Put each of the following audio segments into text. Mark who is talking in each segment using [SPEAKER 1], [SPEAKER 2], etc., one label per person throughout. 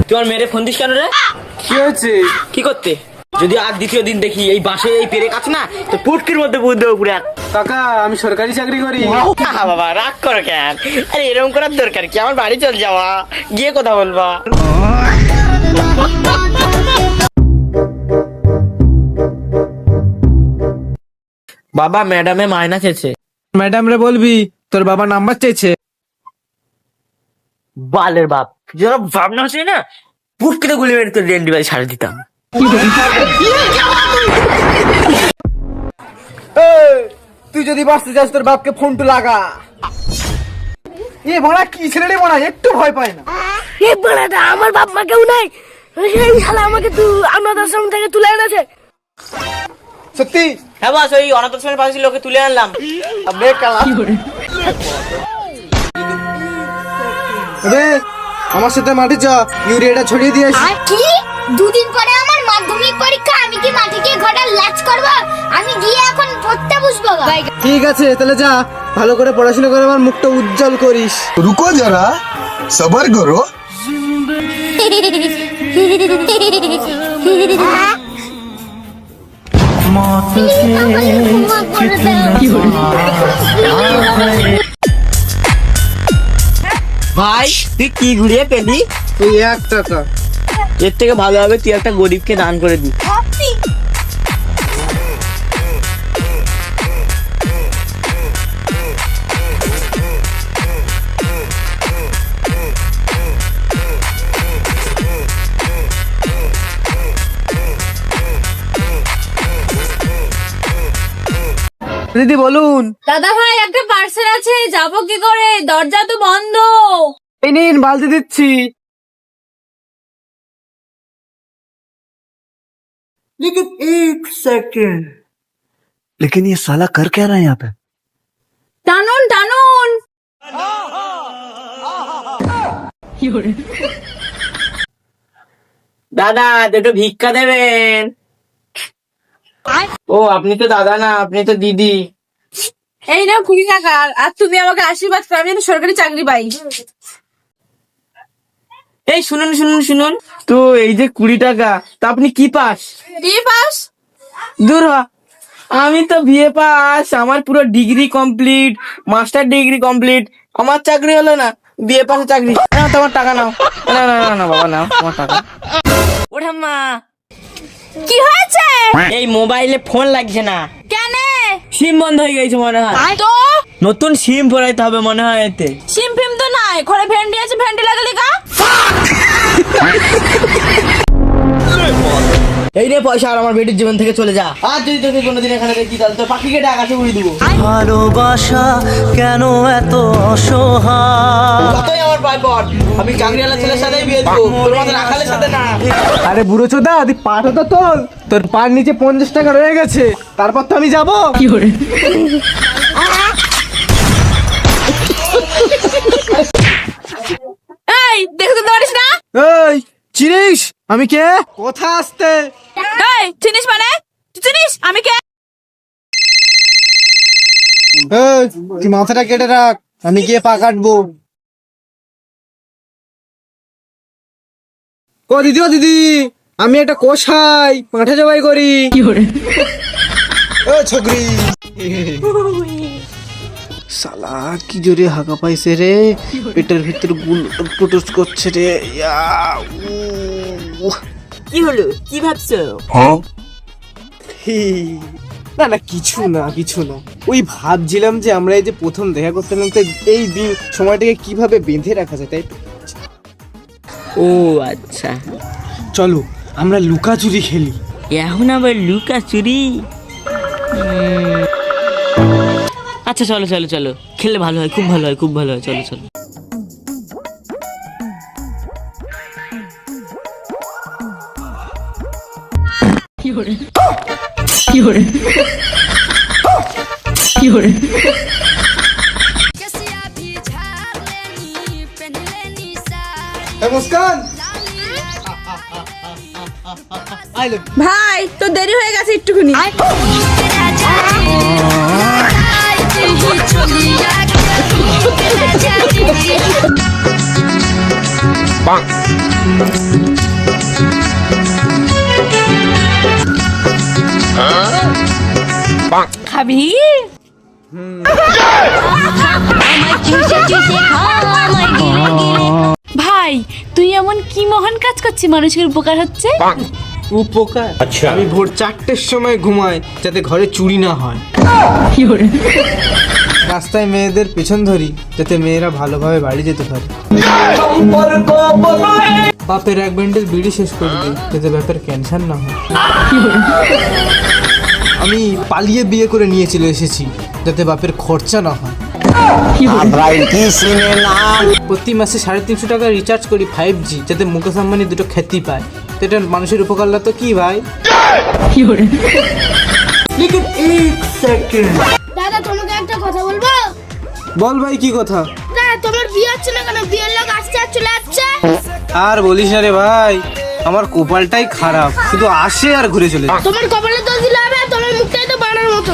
[SPEAKER 1] তোমার মেরে phone this কেন রে?
[SPEAKER 2] কি হয়েছে?
[SPEAKER 1] কি করতে? যদি আর দ্বিতীয় দিন দেখি এই বাসে এই পেরে কাছে না, তো পুটকির মধ্যে বুঝ দেবো পুরো।
[SPEAKER 2] কাকা, আমি সরকারি চাকরি করি।
[SPEAKER 1] বাবা রাগ করো কেন? আরে এরকম করার দরকার কি? আমার বাড়ি চল যাওয়া, গিয়ে কথা বলবা। বাবা, ম্যাডামে মায়না চেয়েছে।
[SPEAKER 2] ম্যাডাম রে বলবি তোর বাবা নাম্বার চাইছে।
[SPEAKER 1] বালের বাপ, যারা ভাবনা হচ্ছে না, পুটকিতে গুলি মেরে তোর ডেন্ডি বাড়ি ছাড়ে দিতাম।
[SPEAKER 2] তুই যদি বাঁচতে চাস তোর বাপকে ফোন টু লাগা। এ বড়া কি ছেলে রে, বড়া একটু ভয় পায় না।
[SPEAKER 3] এ বড়াটা আমার বাপ মা কেউ নাই, এই শালা আমাকে আমাদের আশ্রম থেকে তুলে এনেছে।
[SPEAKER 2] সত্যি?
[SPEAKER 1] হ্যাঁ বাস, ওই অনাথ আশ্রমের পাশে লোকে তুলে আনলাম।
[SPEAKER 2] আবে কালা, আরে আমার সাথে মাঠে যা, ইউরিয়াটা ছড়িয়ে দিয়ে আসি।
[SPEAKER 3] কি? দুদিন পরে আমার মাধ্যমিক পরীক্ষা, আমি কি মাঠে গিয়ে ঘোড়া লাচ করব? আমি গিয়ে এখন পড়তে বসবো।
[SPEAKER 2] ঠিক আছে তাহলে যা, ভালো করে পড়াশোনা করে আমার মুখটা উজ্জ্বল করিস।
[SPEAKER 4] रुको जरा सबर करो।
[SPEAKER 1] ভাই, তুই কি ঘুরিয়ে পেলি?
[SPEAKER 2] ওই 1 টাকা।
[SPEAKER 1] এর থেকে ভালো হবে তুই একটা গরিবকে দান করে দিস।
[SPEAKER 2] দিদি বলুন।
[SPEAKER 3] দাদা ভাই, একটা পার্সেল আছে, যাবো কি করে? দরজা তো বন্ধ।
[SPEAKER 2] এই নিন বালতি দিচ্ছি।
[SPEAKER 5] लेकिन एक सेकंड, लेकिन ये साला कर क्या रहा है यहाँ पे?
[SPEAKER 3] টানুন টানুন।
[SPEAKER 1] দাদা, দুটো ভিক্ষা দেবেন। ও, আপনি তো দাদা না, আপনি তো দিদি।
[SPEAKER 3] এই নাও 20 টাকা, আর তুমি আমাকে আশীর্বাদ করো, আমি সরকারি চাকরি পাই।
[SPEAKER 1] এই শুনুন শুনুন শুনুন, তো এই যে 20 টাকা, তা আপনি কি পাস?
[SPEAKER 3] কি পাস?
[SPEAKER 1] দূর হ, আমি তো বিএ পাস, আমার পুরো degree complete, master degree complete, আমার চাকরি হলো না, বিএ পাসে চাকরি। নাও তোমার টাকা নাও। না না না না বাবা, নাও তোমার টাকা। ওঠা মা,
[SPEAKER 3] কি হয়েছে?
[SPEAKER 1] এই মোবাইলে ফোন লাগছে না।
[SPEAKER 3] কেন?
[SPEAKER 1] সিম বন্ধ হয়ে গেছে মনে হয়।
[SPEAKER 3] তো
[SPEAKER 1] নতুন সিম ভরাইতে হবে মনে হয় এতে।
[SPEAKER 3] সিম ফিম তো নাই, ঘরে ভেন্ডি আছে, ভেন্ডি লাগালি কা?
[SPEAKER 1] এই রে পয়সা, আর আমার বেটির জীবন থেকে চলে যা। আর যদি তোকে কোনোদিন এখানে দেখি তাহলে তো পাখি কেটে আকাশে উড়িয়ে দিব।
[SPEAKER 5] ভালোবাসা কেন এত অসহায়?
[SPEAKER 1] কতই আমার পায় পর, আমি চাকরিওয়ালা ছেলের সাথেই বিয়ে দেবো, তোর মতো রাখালের সাথে না।
[SPEAKER 2] আরে বুড়ো চোদা, তুই পাটা তো তোল, তোর পার নিচে 50 টাকা রয়ে গেছে, তারপর তো আমি যাবো। কি করে?
[SPEAKER 3] এই দেখতে পারিস না?
[SPEAKER 2] এই চিনিস আমি কে? কথা আসতে।
[SPEAKER 3] এই চিনিস মানে? তুই চিনিস আমি কে?
[SPEAKER 2] এই তুই মাথাটা কেটে রাখ, আমি গিয়ে পা কাটবো। ও দিদি, ও দিদি, আমি একটা কষাই, পাঁঠা জবাই করি। কি করে? ও ছগরি, শালা কি জোরে হাঁকা পাইছে রে, পেটের ভিতর পুটুস করছে রে।
[SPEAKER 1] কি হলো, কি ভাবছো?
[SPEAKER 2] না না, কিছু না কিছু না, ওই ভাবছিলাম যে আমরা এই যে প্রথম দেখা করতে এলাম, তো এই সময়টাকে কিভাবে বেঁধে রাখা যায়, তাই তো।
[SPEAKER 1] ও আচ্ছা,
[SPEAKER 2] চলো আমরা লুকাচুরি খেলি।
[SPEAKER 1] এখন আবার লুকা চুরি? আচ্ছা চলো চলো চলো, খেললে ভালো হয়, খুব ভালো হয়, খুব ভালো হয়, চলো চলো।
[SPEAKER 3] কি করে? কি করে? কি করে?
[SPEAKER 2] মুস্কান,
[SPEAKER 3] ভাই তো দেরি হয়ে গেছে একটুখানি।
[SPEAKER 6] খাবি? ভাই তুই এমন কি মহান কাজ করছিস, মানুষের উপকার হচ্ছে।
[SPEAKER 2] উপকার? আমি ভোর 4টের সময় ঘুমাই যাতে ঘরে চুরি না হয়। রাস্তায় মেয়েদের পেছন ধরি যাতে মেয়েরা ভালোভাবে বাড়ি যেতে পারে। বাপের এক ব্যান্ডেল বিড়ি শেষ করে দিই যাতে বাপের ক্যান্সার না হয়। আমি পালিয়ে বিয়ে করে নিয়ে চলে এসেছি যাতে বাপের খরচা না হয়। প্রতি মাসে 350 টাকা রিচার্জ করি 5G যাতে মুকেশ আম্বানি দুটো খ্যাতি পায়। তো এটা মানুষের উপকার না তো কি ভাই?
[SPEAKER 5] लेकिन एक सेकंड
[SPEAKER 3] দাদা তোমাকে একটা কথা বলবো?
[SPEAKER 2] বল ভাই কি কথা?
[SPEAKER 3] দাদা তোমার বিয়ে হচ্ছে না কেন? বিয়ের লোক আসছে আর চলে যাচ্ছে।
[SPEAKER 2] আর বলিস না রে ভাই, আমার কপালটাই খারাপ, শুধু আসে আর ঘুরে চলে যায়।
[SPEAKER 3] তোমার কপালে দোষ দিলে হবে, তোমার মুখটাই তো বানার মতো।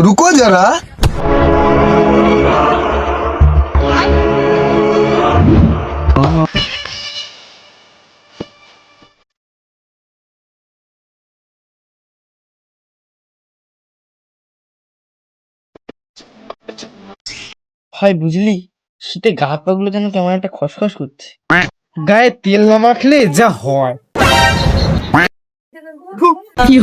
[SPEAKER 4] रुको जरा
[SPEAKER 1] ভাই বুঝলি, শীতে গা পা গুলো যেন কেমন একটা খসখস করছে।
[SPEAKER 2] গায়ে তেল না মাখলে যা হয়।
[SPEAKER 6] কি